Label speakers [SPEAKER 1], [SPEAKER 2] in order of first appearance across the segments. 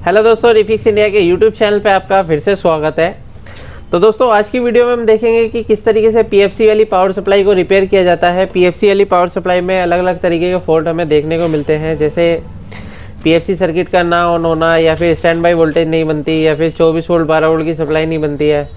[SPEAKER 1] Hello दोस्तों, refix India के YouTube channel पे आपका फिर से स्वागत है। तो दोस्तों आज की वीडियो में हम देखेंगे कि किस तरीके से पीएफसी वाली पावर सप्लाई को रिपेयर किया जाता है। पीएफसी वाली पावर सप्लाई में अलग अलग तरीके के फॉल्ट हमें देखने को मिलते हैं, जैसे पीएफसी सर्किट का ना ऑन होना, या फिर स्टैंड बाई वोल्टेज नहीं बनती, या फिर 24 वोल्ट 12 वोल्ट की सप्लाई नहीं बनती है।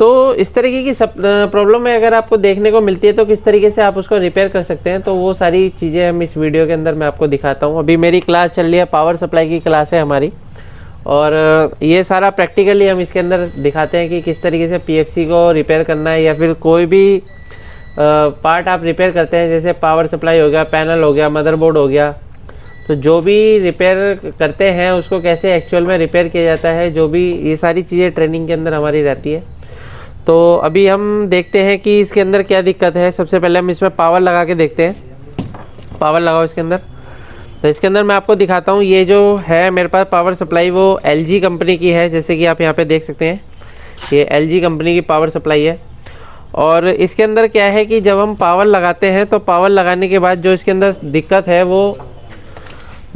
[SPEAKER 1] तो इस तरीके की प्रॉब्लम में अगर आपको देखने को मिलती है तो किस तरीके से आप उसको रिपेयर कर सकते हैं, तो वो सारी चीज़ें हम इस वीडियो के अंदर मैं आपको दिखाता हूँ। अभी मेरी क्लास चल रही है, पावर सप्लाई की क्लास है हमारी, और ये सारा प्रैक्टिकली हम इसके अंदर दिखाते हैं कि किस तरीके से पीएफसी को रिपेयर करना है, या फिर कोई भी पार्ट आप रिपेयर करते हैं, जैसे पावर सप्लाई हो गया, पैनल हो गया, मदरबोर्ड हो गया। तो जो भी रिपेयर करते हैं उसको कैसे एक्चुअल में रिपेयर किया जाता है, जो भी ये सारी चीज़ें ट्रेनिंग के अंदर हमारी रहती है। तो अभी हम देखते हैं कि इसके अंदर क्या दिक्कत है। सबसे पहले हम इसमें पावर लगा के देखते हैं। पावर लगाओ इसके अंदर। तो इसके अंदर मैं आपको दिखाता हूँ, ये जो है मेरे पास पावर सप्लाई वो LG कंपनी की है, जैसे कि आप यहाँ पे देख सकते हैं, ये LG कंपनी की पावर सप्लाई है। और इसके अंदर क्या है कि जब हम पावर लगाते हैं तो पावर लगाने के बाद जो इसके अंदर दिक्कत है वो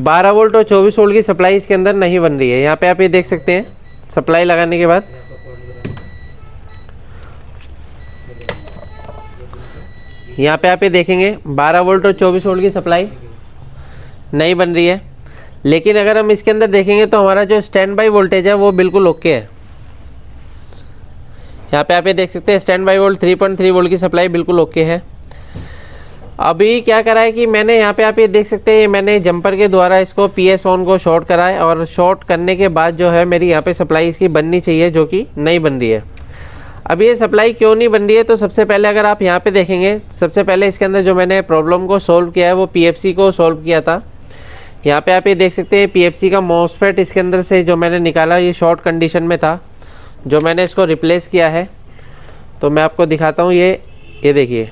[SPEAKER 1] 12 वोल्ट और 24 वोल्ट की सप्लाई इसके अंदर नहीं बन रही है। यहाँ पे आप ये देख सकते हैं, सप्लाई लगाने के बाद यहाँ पे आप ये देखेंगे 12 वोल्ट और 24 वोल्ट की सप्लाई नहीं बन रही है। लेकिन अगर हम इसके अंदर देखेंगे तो हमारा जो स्टैंड बाई वोल्टेज है वो बिल्कुल ओके है। यहाँ पे आप ये देख सकते हैं, स्टैंड बाई वोल्ट 3.3 वोल्ट की सप्लाई बिल्कुल ओके है। अभी क्या करा है कि मैंने यहाँ पे आप ये देख सकते हैं, मैंने जंपर के द्वारा इसको PS ऑन को शॉर्ट करा है, और शॉर्ट करने के बाद जो है मेरी यहाँ पे सप्लाई इसकी बननी चाहिए, जो कि नहीं बन रही है। अब ये सप्लाई क्यों नहीं बन रही है, तो सबसे पहले अगर आप यहाँ पे देखेंगे, सबसे पहले इसके अंदर जो मैंने प्रॉब्लम को सॉल्व किया है वो पीएफसी को सॉल्व किया था। यहाँ पे आप ये देख सकते हैं, पीएफसी का मॉसफेट इसके अंदर से जो मैंने निकाला ये शॉर्ट कंडीशन में था, जो मैंने इसको रिप्लेस किया है। तो मैं आपको दिखाता हूँ, ये देखिए,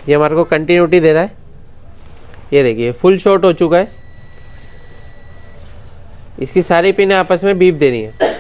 [SPEAKER 1] ये हमारे को कंटिन्यूटी दे रहा है। ये देखिए फुल शॉर्ट हो चुका है, इसकी सारी पिनें आपस में बीप दे रही हैं।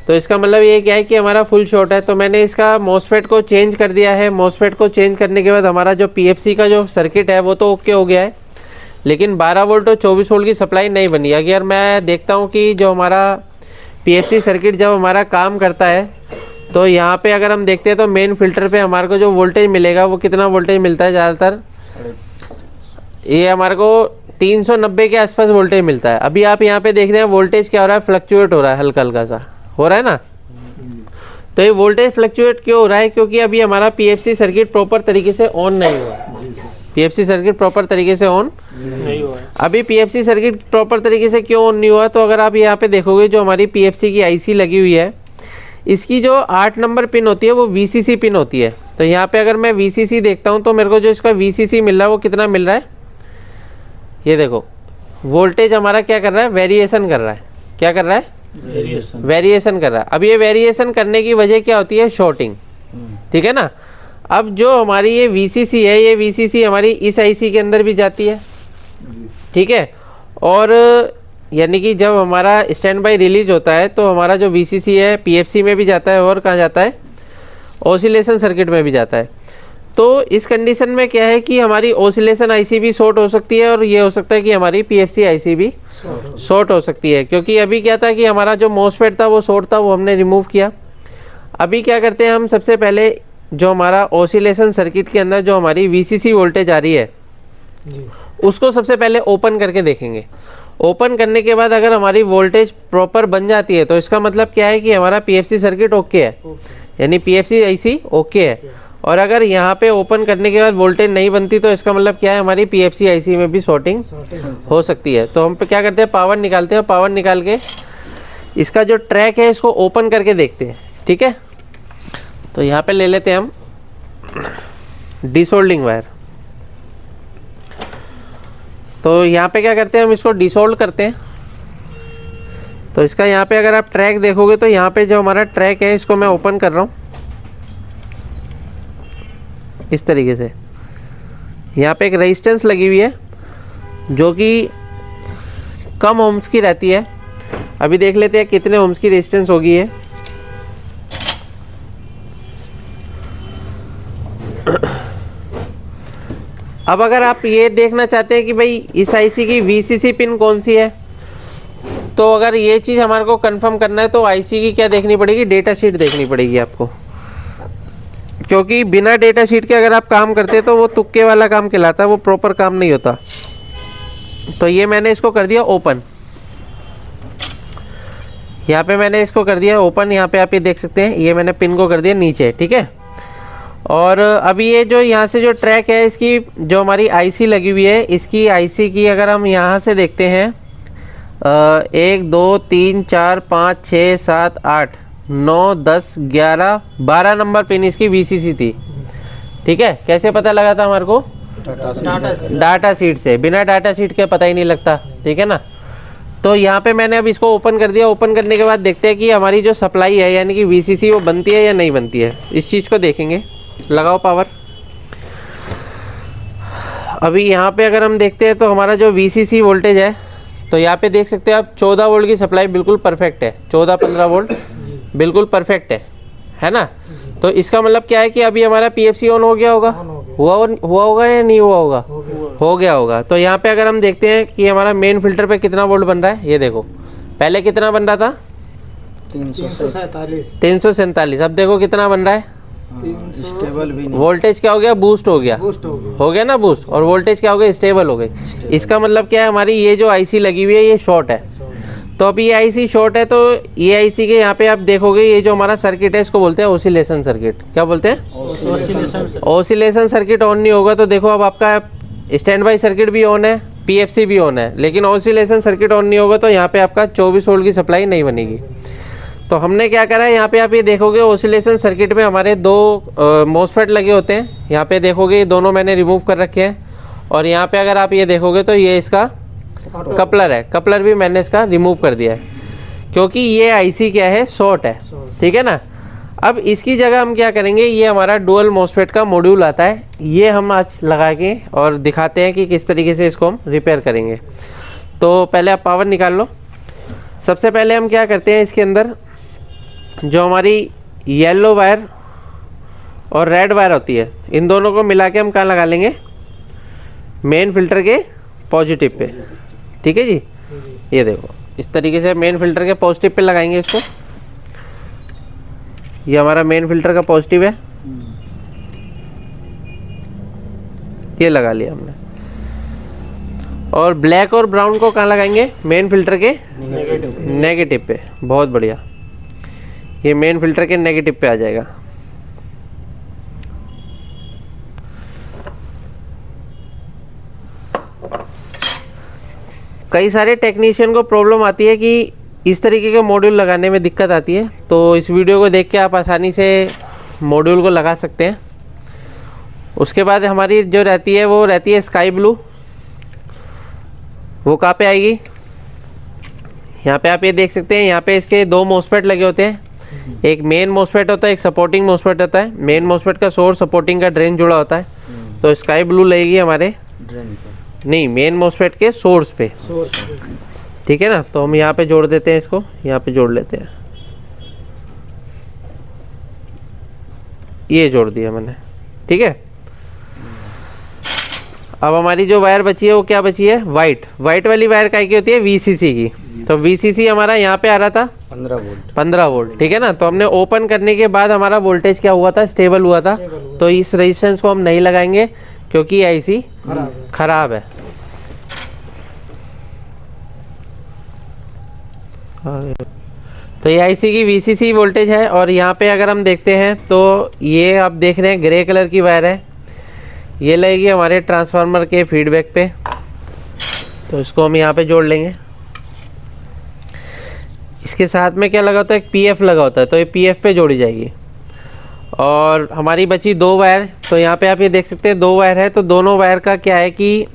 [SPEAKER 1] तो इसका मतलब ये क्या है कि हमारा फुल शॉर्ट है। तो मैंने इसका मॉसफेट को चेंज कर दिया है। मॉसफेट को चेंज करने के बाद हमारा जो पीएफसी का जो सर्किट है वो तो ओके हो गया है, लेकिन 12 वोल्ट और 24 वोल्ट की सप्लाई नहीं बनी। अगर मैं देखता हूँ कि जो हमारा पीएफसी सर्किट जब हमारा काम करता है, तो यहाँ पे अगर हम देखते हैं तो मेन फिल्टर पे हमारे को जो वोल्टेज मिलेगा वो कितना वोल्टेज मिलता है, ज़्यादातर ये हमारे को 390 के आसपास वोल्टेज मिलता है। अभी आप यहाँ पे देख रहे हैं वोल्टेज क्या हो रहा है, फ्लक्चुएट हो रहा है, हल्का हल्का सा हो रहा है ना। तो ये वोल्टेज फ्लक्चुएट क्यों हो रहा है, क्योंकि अभी हमारा पीएफसी सर्किट प्रॉपर तरीके से ऑन नहीं हुआ। पीएफसी सर्किट प्रॉपर तरीके से ऑन नहीं हुआ। अभी पीएफसी सर्किट प्रॉपर तरीके से क्यों ऑन नहीं हुआ, तो अगर आप यहाँ पे देखोगे जो हमारी पीएफसी की आईसी लगी हुई है, इसकी जो 8 नंबर पिन होती है वो VCC पिन होती है। तो यहाँ पे अगर मैं VCC देखता हूँ तो मेरे को जो इसका VCC मिल रहा है वो कितना मिल रहा है, ये देखो, वोल्टेज हमारा क्या कर रहा है, वेरिएशन कर रहा है। क्या कर रहा है, वेरिएशन कर रहा है। अब ये वेरिएशन करने की वजह क्या होती है, शॉर्टिंग, ठीक है ना। अब जो हमारी ये VCC है, ये VCC हमारी इस IC के अंदर भी जाती है, ठीक है। और यानी कि जब हमारा स्टैंड बाई रिलीज होता है तो हमारा जो VCC है पीएफसी में भी जाता है, और कहाँ जाता है, ऑसिलेशन सर्किट में भी जाता है। तो इस कंडीशन में क्या है कि हमारी ऑसिलेशन IC भी शॉर्ट हो सकती है, और ये हो सकता है कि हमारी पीएफसी IC भी शॉर्ट हो सकती है। क्योंकि अभी क्या था कि हमारा जो मॉसफेट था वो शॉर्ट था, वो हमने रिमूव किया। अभी क्या करते हैं हम, सबसे पहले जो हमारा ऑसिलेशन सर्किट के अंदर जो हमारी VCC वोल्टेज आ रही है उसको सबसे पहले ओपन करके देखेंगे। ओपन करने के बाद अगर हमारी वोल्टेज प्रॉपर बन जाती है तो इसका मतलब क्या है कि हमारा पीएफसी सर्किट ओके है, यानी पीएफसी IC ओके है। और अगर यहाँ पे ओपन करने के बाद वोल्टेज नहीं बनती तो इसका मतलब क्या है, हमारी पीएफसी IC में भी शॉर्टिंग हो सकती है। तो हम क्या करते हैं, पावर निकालते हैं, पावर निकाल के इसका जो ट्रैक है इसको ओपन करके देखते हैं, ठीक है। तो यहाँ पे ले लेते हैं हम डिसोल्डिंग वायर। तो यहाँ पे क्या करते हैं, हम इसको डिसोल्ड करते हैं। तो इसका यहाँ पे अगर आप ट्रैक देखोगे तो यहाँ पे जो हमारा ट्रैक है इसको मैं ओपन कर रहा हूँ इस तरीके से। यहाँ पे एक रेजिस्टेंस लगी हुई है जो कि कम ओम्स की रहती है। अभी देख लेते हैं कितने ओम्स की रेजिस्टेंस होगी है। अब अगर आप ये देखना चाहते हैं कि भाई इस IC की VCC पिन कौन सी है, तो अगर ये चीज़ हमारे को कंफर्म करना है तो आईसी की क्या देखनी पड़ेगी, डेटा शीट देखनी पड़ेगी आपको, क्योंकि बिना डेटा शीट के अगर आप काम करते तो वो तुक्के वाला काम कहलाता है, वो प्रॉपर काम नहीं होता। तो ये मैंने इसको कर दिया ओपन, यहाँ पे मैंने इसको कर दिया ओपन। यहाँ पे आप ये देख सकते हैं, ये मैंने पिन को कर दिया नीचे, ठीक है। और अभी ये जो यहाँ से जो ट्रैक है, इसकी जो हमारी आईसी लगी हुई है, इसकी आईसी की अगर हम यहाँ से देखते हैं 1 2 3 4 5 6 7 8 9 10 11 12 नंबर पिन इसकी VCC थी, ठीक है। कैसे पता लगा था हमारे को, डाटा शीट से, बिना डाटा शीट के पता ही नहीं लगता, ठीक है ना। तो यहाँ पे मैंने अब इसको ओपन कर दिया। ओपन करने के बाद देखते हैं कि हमारी जो सप्लाई है यानी कि VCC वो बनती है या नहीं बनती है, इस चीज़ को देखेंगे। लगाओ पावर। अभी यहाँ पे अगर हम देखते हैं तो हमारा जो VCC वोल्टेज है, तो यहाँ पे देख सकते हैं आप 14 वोल्ट की सप्लाई बिल्कुल परफेक्ट है, 14-15 वोल्ट बिल्कुल परफेक्ट है ना। तो इसका मतलब क्या है कि अभी हमारा PFC ऑन हो गया होगा, हुआ होगा या नहीं हुआ होगा, हो गया होगा। तो यहाँ पे अगर हम देखते हैं कि हमारा मेन फिल्टर पे कितना वोल्ट बन रहा है, ये देखो पहले कितना बन रहा था 347, अब देखो कितना बन रहा है,
[SPEAKER 2] स्टेबल भी नहीं।
[SPEAKER 1] वोल्टेज क्या हो गया, बूस्ट हो गया, हो गया ना बूस्ट, और वोल्टेज क्या हो गया, स्टेबल हो गई। इसका मतलब क्या है, हमारी ये जो आईसी लगी हुई है ये शॉर्ट है। तो अभी ये आईसी शॉर्ट है, तो ये आईसी के यहाँ पे आप देखोगे ये जो हमारा सर्किट है इसको बोलते हैं ओसिलेशन सर्किट। क्या बोलते हैं, ओसिलेशन सर्किट ऑन नहीं होगा तो देखो अब आपका स्टैंड बाई सर्किट भी ऑन है, PFC भी ऑन है, लेकिन ओसिलेशन सर्किट ऑन नहीं होगा तो यहाँ पे आपका 24 वोल्ट की सप्लाई नहीं बनेगी। तो हमने क्या करा है, यहाँ पे आप ये देखोगे ओसिलेशन सर्किट में हमारे दो मोसफेट लगे होते हैं। यहाँ पे देखोगे ये दोनों मैंने रिमूव कर रखे हैं, और यहाँ पे अगर आप ये देखोगे तो ये इसका कपलर है, कपलर भी मैंने इसका रिमूव कर दिया है, क्योंकि ये आईसी क्या है, शॉर्ट है, ठीक है ना। अब इसकी जगह हम क्या करेंगे, ये हमारा डुअल मोसफेट का मॉड्यूल आता है, ये हम आज लगा के और दिखाते हैं कि किस तरीके से इसको हम रिपेयर करेंगे। तो पहले आप पावर निकाल लो। सबसे पहले हम क्या करते हैं, इसके अंदर जो हमारी येलो वायर और रेड वायर होती है, इन दोनों को मिला के हम कहाँ लगा लेंगे, मेन फिल्टर के पॉजिटिव पे, ठीक है जी। ये देखो इस तरीके से मेन फिल्टर के पॉजिटिव पे लगाएंगे इसको। ये हमारा मेन फिल्टर का पॉजिटिव है, ये लगा लिया हमने। और ब्लैक और ब्राउन को कहाँ लगाएंगे, मेन फिल्टर के नेगेटिव पे। बहुत बढ़िया, ये मेन फिल्टर के नेगेटिव पे आ जाएगा। कई सारे टेक्नीशियन को प्रॉब्लम आती है कि इस तरीके के मॉड्यूल लगाने में दिक्कत आती है, तो इस वीडियो को देख के आप आसानी से मॉड्यूल को लगा सकते हैं। उसके बाद हमारी जो रहती है वो रहती है स्काई ब्लू, वो कहाँ पे आएगी, यहाँ पे आप ये देख सकते हैं। यहाँ पे इसके दो मोसफेट लगे होते हैं, एक मेन मोसफेट होता है, एक सपोर्टिंग मोसफेट होता है। मेन मोसफेट का सोर्स, सपोर्टिंग का ड्रेन जुड़ा होता है, तो स्काई ब्लू लगेगी हमारे
[SPEAKER 2] ड्रेन पे,
[SPEAKER 1] नहीं मेन मोसफेट के सोर्स पे, ठीक है ना। तो हम यहाँ पे जोड़ देते हैं इसको, यहाँ पे जोड़ लेते हैं, ये जोड़ दिया मैंने, ठीक है। अब हमारी जो वायर बची है वो क्या बची है, वाइट वाली वायर काय की होती है, VCC की। तो VCC हमारा यहाँ पे आ रहा था 15 वोल्ट, ठीक है ना। तो हमने ओपन करने के बाद हमारा वोल्टेज क्या हुआ था, स्टेबल हुआ था। तो इस रेजिस्टेंस को हम नहीं लगाएंगे क्योंकि आईसी खराब है। तो ये आईसी की VCC वोल्टेज है। और यहाँ पे अगर हम देखते हैं तो ये आप देख रहे हैं ग्रे कलर की वायर है, ये लगेगी हमारे ट्रांसफार्मर के फीडबैक पे। तो इसको हम यहाँ पे जोड़ लेंगे। इसके साथ में क्या लगा होता है, एक PF लगा होता है, तो ये PF पे जोड़ी जाएगी। और हमारी बची दो वायर, तो यहाँ पे आप ये देख सकते हैं दो वायर है। तो दोनों वायर का क्या है कि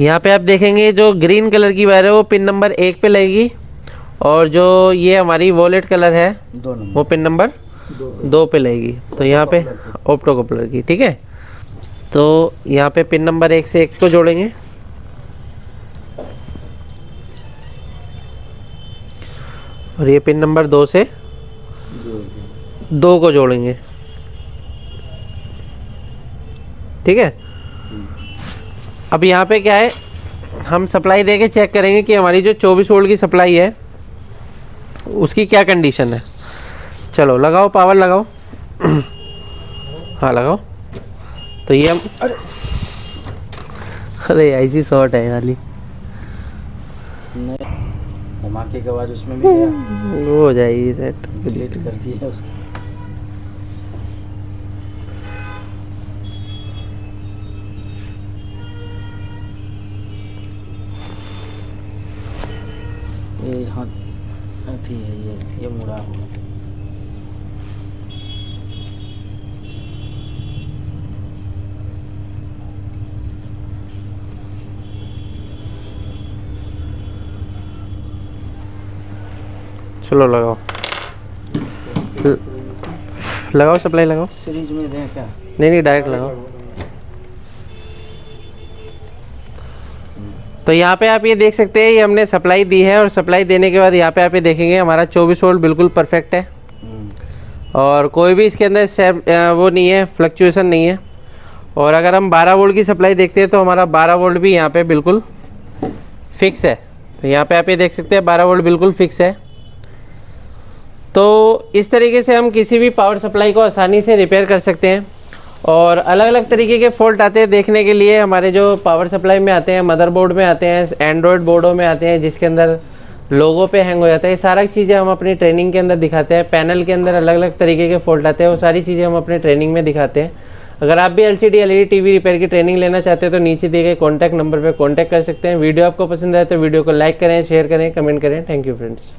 [SPEAKER 1] यहाँ पे आप देखेंगे जो ग्रीन कलर की वायर है वो पिन नंबर 1 पे लगेगी, और जो ये हमारी वॉलेट कलर है वो पिन नंबर 2 पे लगेगी। तो यहाँ पे ऑप्टो कपलर की, ठीक है। तो यहाँ पे पिन नंबर 1 से 1 को जोड़ेंगे, और ये पिन नंबर 2 से 2 को जोड़ेंगे, ठीक है। अब यहाँ पे क्या है, हम सप्लाई देके चेक करेंगे कि हमारी जो 24 वोल्ट की सप्लाई है उसकी क्या कंडीशन है। चलो लगाओ, पावर लगाओ। हाँ लगाओ। तो ये हम अरे ऐसी शॉर्ट है वाली,
[SPEAKER 2] नहीं धमाके के आवाज उसमें भी गया,
[SPEAKER 1] वो हो जाएगी सेट।
[SPEAKER 2] डिलीट कर दिया उसको। ये हाँ अथी है, ये मुड़ा हुआ।
[SPEAKER 1] चलो लगाओ, लगाओ सप्लाई लगाओ।
[SPEAKER 2] सीरीज में दें क्या?
[SPEAKER 1] नहीं डायरेक्ट लगाओ। तो यहाँ पे आप ये देख सकते हैं, ये हमने सप्लाई दी है और सप्लाई देने के बाद यहाँ पे आप ये देखेंगे हमारा 24 वोल्ट बिल्कुल परफेक्ट है और कोई भी इसके अंदर वो नहीं है, फ्लक्चुएसन नहीं है। और अगर हम 12 वोल्ट की सप्लाई देखते हैं तो हमारा 12 वोल्ट भी यहाँ पे बिल्कुल फिक्स है। तो यहाँ पे आप ये देख सकते हैं 12 वोल्ट बिल्कुल फिक्स है। तो इस तरीके से हम किसी भी पावर सप्लाई को आसानी से रिपेयर कर सकते हैं। और अलग अलग तरीके के फ़ॉल्ट आते हैं देखने के लिए, हमारे जो पावर सप्लाई में आते हैं, मदरबोर्ड में आते हैं, एंड्रॉयड बोर्डों में आते हैं जिसके अंदर लोगो पे हैंग हो जाता है। ये सारा चीज़ें हम अपनी ट्रेनिंग के अंदर दिखाते हैं। पैनल के अंदर अलग अलग तरीके के फ़ॉल्ट आते हैं, वो सारी चीज़ें हम अपने ट्रेनिंग में दिखाते हैं। अगर आप भी LCD LED TV रिपेयर की ट्रेनिंग लेना चाहते हैं तो नीचे दिए गए कॉन्टैक्ट नंबर पर कॉन्टैक्ट कर सकते हैं। वीडियो आपको पसंद आए तो वीडियो को लाइक करें, शेयर करें, कमेंट करें। Thank you friends.